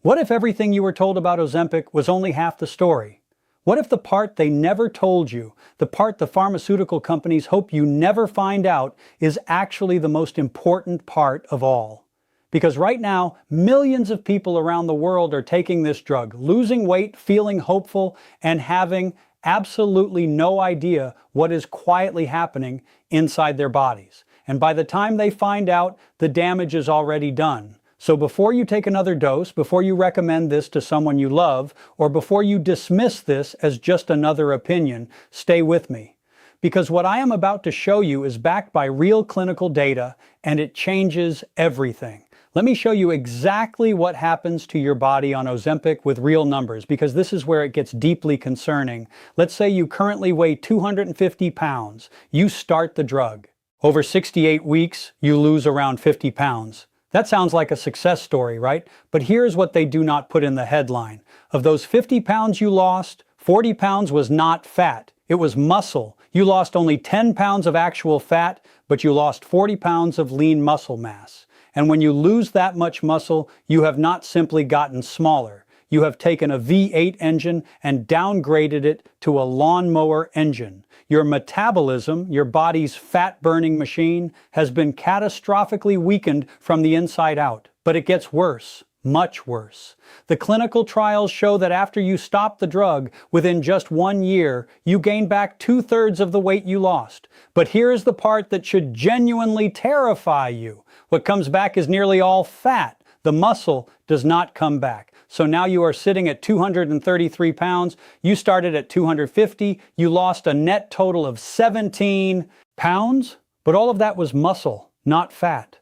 What if everything you were told about Ozempic was only half the story? What if the part they never told you, the part the pharmaceutical companies hope you never find out, is actually the most important part of all? Because right now, millions of people around the world are taking this drug, losing weight, feeling hopeful, and having absolutely no idea what is quietly happening inside their bodies. And by the time they find out, the damage is already done. So before you take another dose, before you recommend this to someone you love, or before you dismiss this as just another opinion, stay with me. Because what I am about to show you is backed by real clinical data, and it changes everything. Let me show you exactly what happens to your body on Ozempic with real numbers, because this is where it gets deeply concerning. Let's say you currently weigh 250 pounds. You start the drug. Over 68 weeks, you lose around 50 pounds. That sounds like a success story, right? But here's what they do not put in the headline. Of those 50 pounds you lost, 40 pounds was not fat. It was muscle. You lost only 10 pounds of actual fat, but you lost 40 pounds of lean muscle mass. And when you lose that much muscle, you have not simply gotten smaller. You have taken a V8 engine and downgraded it to a lawnmower engine. Your metabolism, your body's fat-burning machine, has been catastrophically weakened from the inside out. But it gets worse, much worse. The clinical trials show that after you stop the drug, within just 1 year, you gain back 2/3 of the weight you lost. But here is the part that should genuinely terrify you. What comes back is nearly all fat. The muscle does not come back. So now you are sitting at 233 pounds. You started at 250. You lost a net total of 17 pounds. But all of that was muscle, not fat.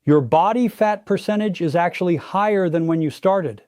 Your body fat percentage is actually higher than when you started.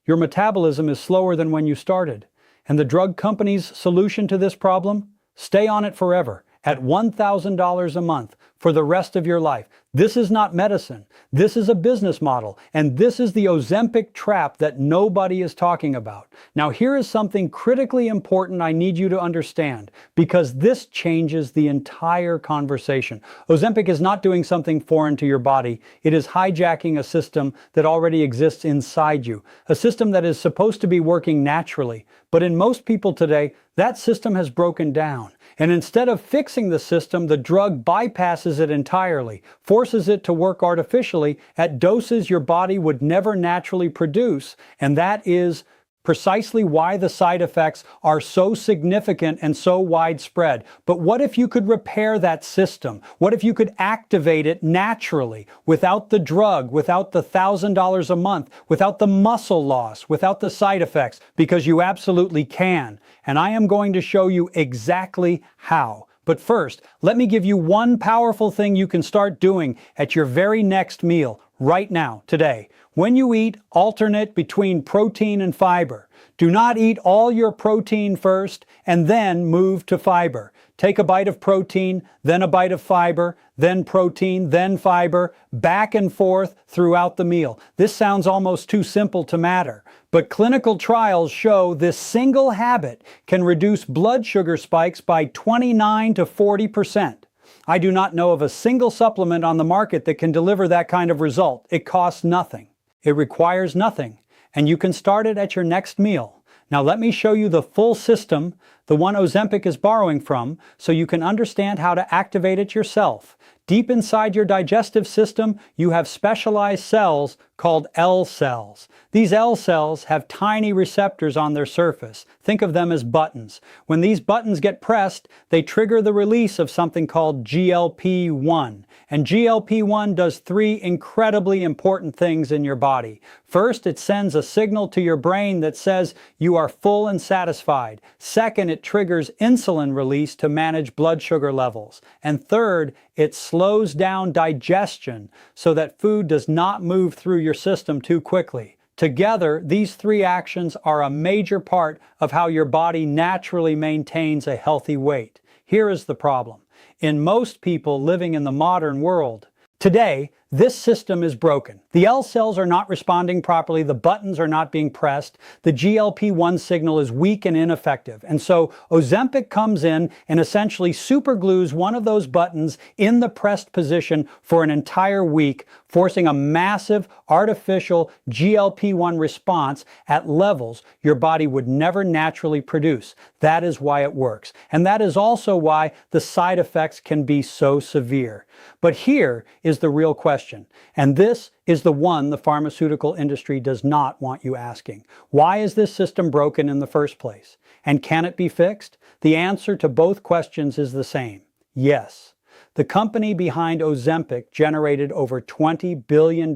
Your metabolism is slower than when you started. And the drug company's solution to this problem? Stay on it forever, at $1,000 a month, for the rest of your life. This is not medicine. This is a business model. And this is the Ozempic trap that nobody is talking about. Now here is something critically important I need you to understand, because this changes the entire conversation. Ozempic is not doing something foreign to your body. It is hijacking a system that already exists inside you, a system that is supposed to be working naturally. But in most people today, that system has broken down. And instead of fixing the system, the drug bypasses it entirely, forces it to work artificially at doses your body would never naturally produce, and that is precisely why the side effects are so significant and so widespread. But what if you could repair that system? What if you could activate it naturally, without the drug, without the $1,000 a month, without the muscle loss, without the side effects? Because you absolutely can. And I am going to show you exactly how. But first, let me give you one powerful thing you can start doing at your very next meal, right now, today. When you eat, alternate between protein and fiber. Do not eat all your protein first and then move to fiber. Take a bite of protein, then a bite of fiber, then protein, then fiber, back and forth throughout the meal. This sounds almost too simple to matter, but clinical trials show this single habit can reduce blood sugar spikes by 29 to 40%. I do not know of a single supplement on the market that can deliver that kind of result. It costs nothing. It requires nothing, and you can start it at your next meal. Now let me show you the full system, the one Ozempic is borrowing from, so you can understand how to activate it yourself. Deep inside your digestive system, you have specialized cells called L cells. These L cells have tiny receptors on their surface. Think of them as buttons. When these buttons get pressed, they trigger the release of something called GLP-1. And GLP-1 does 3 incredibly important things in your body. First, it sends a signal to your brain that says you are full and satisfied. Second, it triggers insulin release to manage blood sugar levels. And third, it slows down digestion so that food does not move through your system too quickly. Together, these 3 actions are a major part of how your body naturally maintains a healthy weight. Here is the problem. In most people living in the modern world, today, This system is broken. The L cells are not responding properly, the buttons are not being pressed, the GLP-1 signal is weak and ineffective. And so Ozempic comes in and essentially superglues one of those buttons in the pressed position for an entire week, forcing a massive artificial GLP-1 response at levels your body would never naturally produce. That is why it works. And that is also why the side effects can be so severe. But here is the real question, and this is the one the pharmaceutical industry does not want you asking. Why is this system broken in the first place? And can it be fixed? The answer to both questions is the same: yes. The company behind Ozempic generated over $20 billion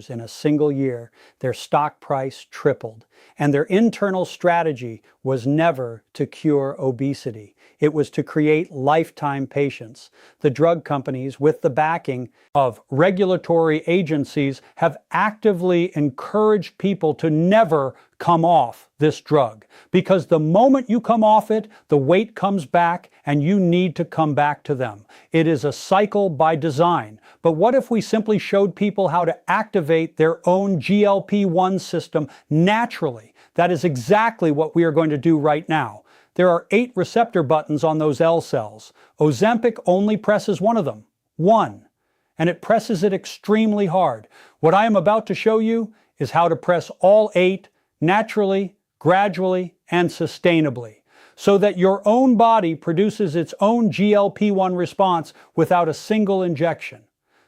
in a single year. Their stock price tripled. And their internal strategy was never to cure obesity. It was to create lifetime patients. The drug companies, with the backing of regulatory agencies, have actively encouraged people to never come off this drug. Because the moment you come off it, the weight comes back and you need to come back to them. It is a cycle by design. But what if we simply showed people how to activate their own GLP-1 system naturally? That is exactly what we are going to do right now. There are 8 receptor buttons on those L cells. Ozempic only presses one of them. One. And it presses it extremely hard. What I am about to show you is how to press all 8 naturally, gradually, and sustainably, so that your own body produces its own GLP-1 response without a single injection.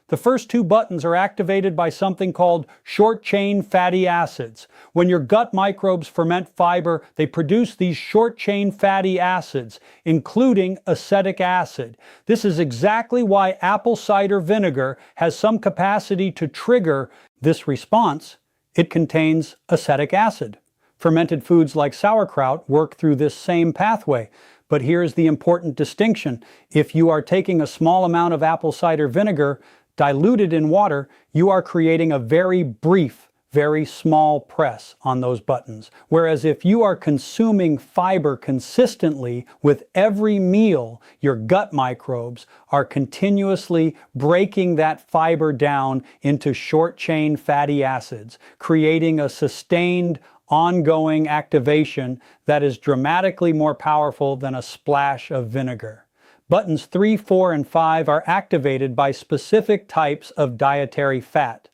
The first 2 buttons are activated by something called short-chain fatty acids. When your gut microbes ferment fiber, they produce these short-chain fatty acids, including acetic acid. This is exactly why apple cider vinegar has some capacity to trigger this response. It contains acetic acid. Fermented foods like sauerkraut work through this same pathway. But here's the important distinction. If you are taking a small amount of apple cider vinegar, diluted in water, you are creating a very brief, very small press on those buttons. Whereas if you are consuming fiber consistently with every meal, your gut microbes are continuously breaking that fiber down into short-chain fatty acids, creating a sustained, ongoing activation that is dramatically more powerful than a splash of vinegar. Buttons 3, 4, and 5 are activated by specific types of dietary fat.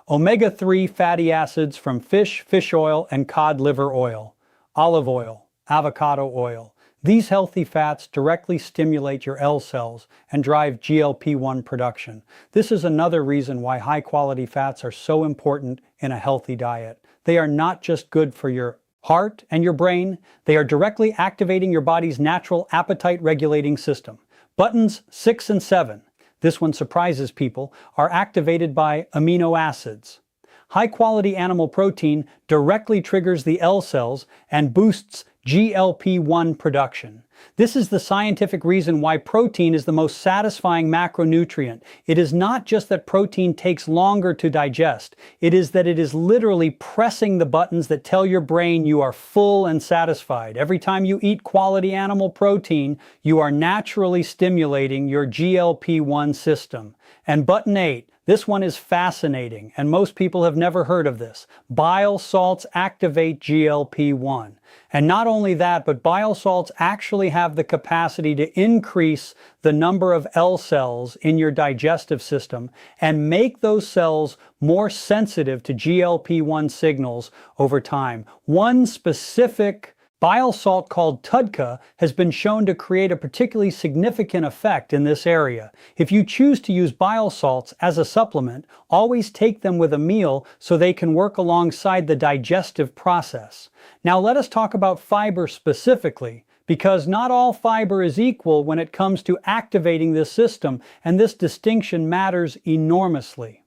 Omega-3 fatty acids from fish, fish oil, and cod liver oil, olive oil, avocado oil. These healthy fats directly stimulate your L cells and drive GLP-1 production. This is another reason why high-quality fats are so important in a healthy diet. They are not just good for your heart and your brain, they are directly activating your body's natural appetite-regulating system. Buttons 6 and 7, this one surprises people, are activated by amino acids. High-quality animal protein directly triggers the L cells and boosts GLP-1 production. This is the scientific reason why protein is the most satisfying macronutrient. It is not just that protein takes longer to digest, it is that it is literally pressing the buttons that tell your brain you are full and satisfied. Every time you eat quality animal protein, you are naturally stimulating your GLP-1 system. And button 8, this one is fascinating, and most people have never heard of this. Bile salts activate GLP-1. And not only that, but bile salts actually have the capacity to increase the number of L cells in your digestive system and make those cells more sensitive to GLP-1 signals over time. One specific bile salt called TUDCA has been shown to create a particularly significant effect in this area. If you choose to use bile salts as a supplement, always take them with a meal so they can work alongside the digestive process. Now let us talk about fiber specifically, because not all fiber is equal when it comes to activating this system, and this distinction matters enormously.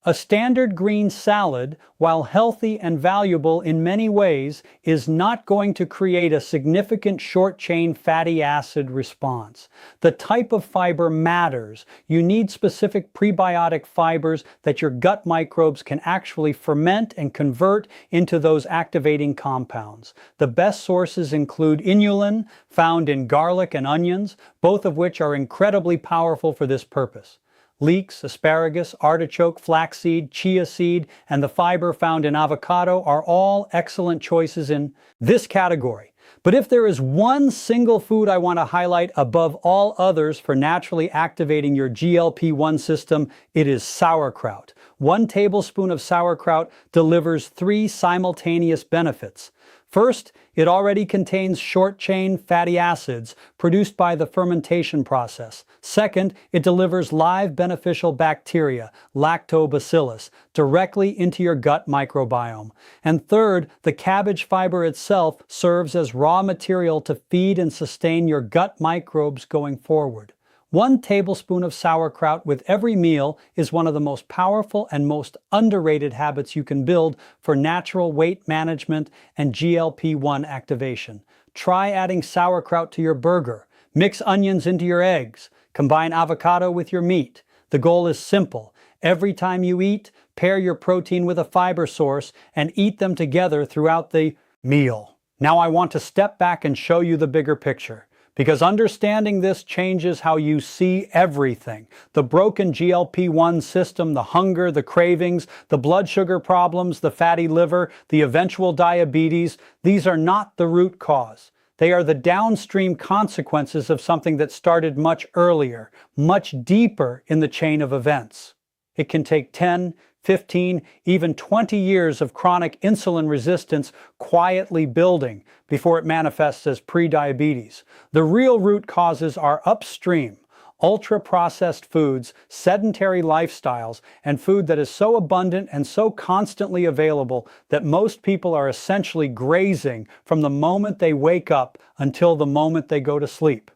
A standard green salad, while healthy and valuable in many ways, is not going to create a significant short-chain fatty acid response. The type of fiber matters. You need specific prebiotic fibers that your gut microbes can actually ferment and convert into those activating compounds. The best sources include inulin, found in garlic and onions, both of which are incredibly powerful for this purpose. Leeks, asparagus, artichoke, flaxseed, chia seed, and the fiber found in avocado are all excellent choices in this category. But if there is one single food I want to highlight above all others for naturally activating your GLP-1 system, it is sauerkraut. 1 tablespoon of sauerkraut delivers 3 simultaneous benefits. First, it already contains short-chain fatty acids produced by the fermentation process. Second, it delivers live beneficial bacteria, lactobacillus, directly into your gut microbiome. And third, the cabbage fiber itself serves as raw material to feed and sustain your gut microbes going forward. 1 tablespoon of sauerkraut with every meal is one of the most powerful and most underrated habits you can build for natural weight management and GLP-1 activation. Try adding sauerkraut to your burger. Mix onions into your eggs. Combine avocado with your meat. The goal is simple. Every time you eat, pair your protein with a fiber source and eat them together throughout the meal. Now I want to step back and show you the bigger picture. Because understanding this changes how you see everything. The broken GLP-1 system, the hunger, the cravings, the blood sugar problems, the fatty liver, the eventual diabetes, these are not the root cause. They are the downstream consequences of something that started much earlier, much deeper in the chain of events. It can take 10, 15, even 20 years of chronic insulin resistance quietly building before it manifests as prediabetes. The real root causes are upstream: ultra-processed foods, sedentary lifestyles, and food that is so abundant and so constantly available that most people are essentially grazing from the moment they wake up until the moment they go to sleep.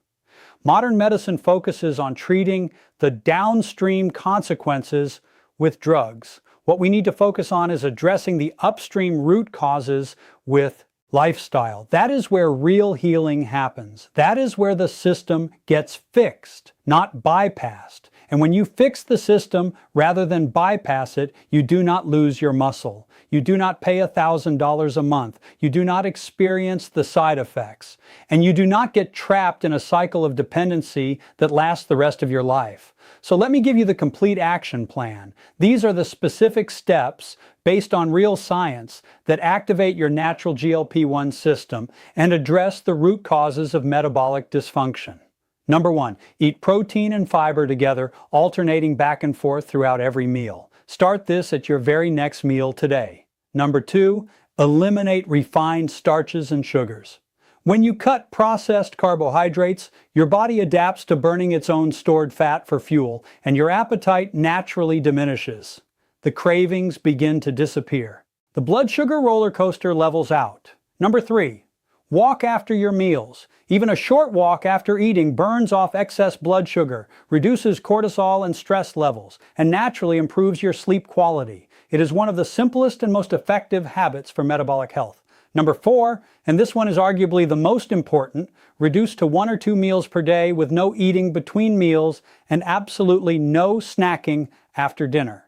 Modern medicine focuses on treating the downstream consequences with drugs. What we need to focus on is addressing the upstream root causes with lifestyle. That is where real healing happens. That is where the system gets fixed, not bypassed. And when you fix the system rather than bypass it, you do not lose your muscle. You do not pay $1,000 a month. You do not experience the side effects. And you do not get trapped in a cycle of dependency that lasts the rest of your life. So let me give you the complete action plan. These are the specific steps based on real science that activate your natural GLP-1 system and address the root causes of metabolic dysfunction. Number 1, eat protein and fiber together, alternating back and forth throughout every meal. Start this at your very next meal today. Number 2, eliminate refined starches and sugars. When you cut processed carbohydrates, your body adapts to burning its own stored fat for fuel, and your appetite naturally diminishes. The cravings begin to disappear. The blood sugar roller coaster levels out. Number 3, walk after your meals. Even a short walk after eating burns off excess blood sugar, reduces cortisol and stress levels, and naturally improves your sleep quality. It is one of the simplest and most effective habits for metabolic health. Number 4, and this one is arguably the most important, reduce to 1 or 2 meals per day with no eating between meals and absolutely no snacking after dinner.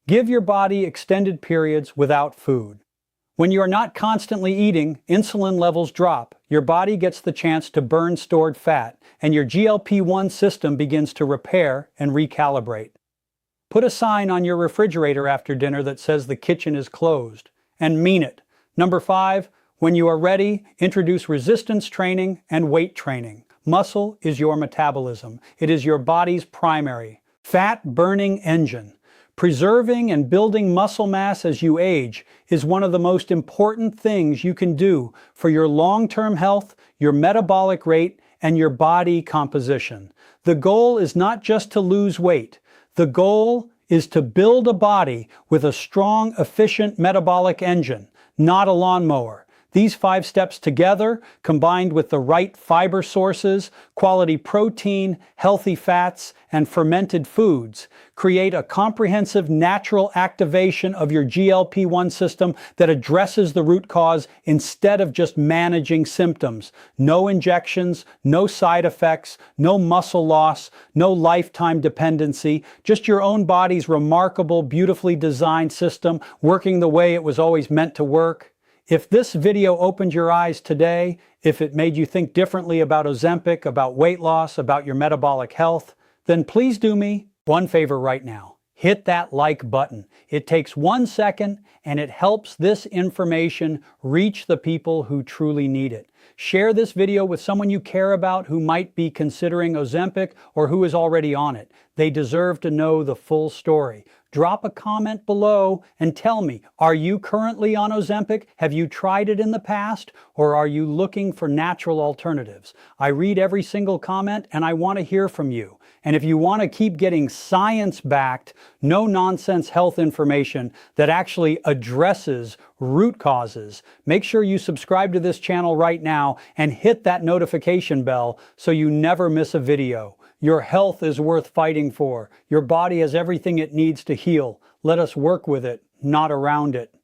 Give your body extended periods without food. When you are not constantly eating, insulin levels drop, your body gets the chance to burn stored fat, and your GLP-1 system begins to repair and recalibrate. Put a sign on your refrigerator after dinner that says the kitchen is closed, and mean it. Number 5, when you are ready, introduce resistance training and weight training. Muscle is your metabolism. It is your body's primary fat-burning engine. Preserving and building muscle mass as you age is one of the most important things you can do for your long-term health, your metabolic rate, and your body composition. The goal is not just to lose weight. The goal is to build a body with a strong, efficient metabolic engine, not a lawnmower. These 5 steps together, combined with the right fiber sources, quality protein, healthy fats, and fermented foods, create a comprehensive natural activation of your GLP-1 system that addresses the root cause instead of just managing symptoms. No injections, no side effects, no muscle loss, no lifetime dependency, just your own body's remarkable, beautifully designed system working the way it was always meant to work. If this video opened your eyes today, if it made you think differently about Ozempic, about weight loss, about your metabolic health, then please do me One favor right now. Hit that like button. It takes 1 second and it helps this information reach the people who truly need it. Share this video with someone you care about who might be considering Ozempic or who is already on it. They deserve to know the full story. Drop a comment below and tell me, are you currently on Ozempic? Have you tried it in the past? Or are you looking for natural alternatives? I read every single comment and I want to hear from you. And if you want to keep getting science-backed, no-nonsense health information that actually addresses root causes, make sure you subscribe to this channel right now and hit that notification bell so you never miss a video. Your health is worth fighting for. Your body has everything it needs to heal. Let us work with it, not around it.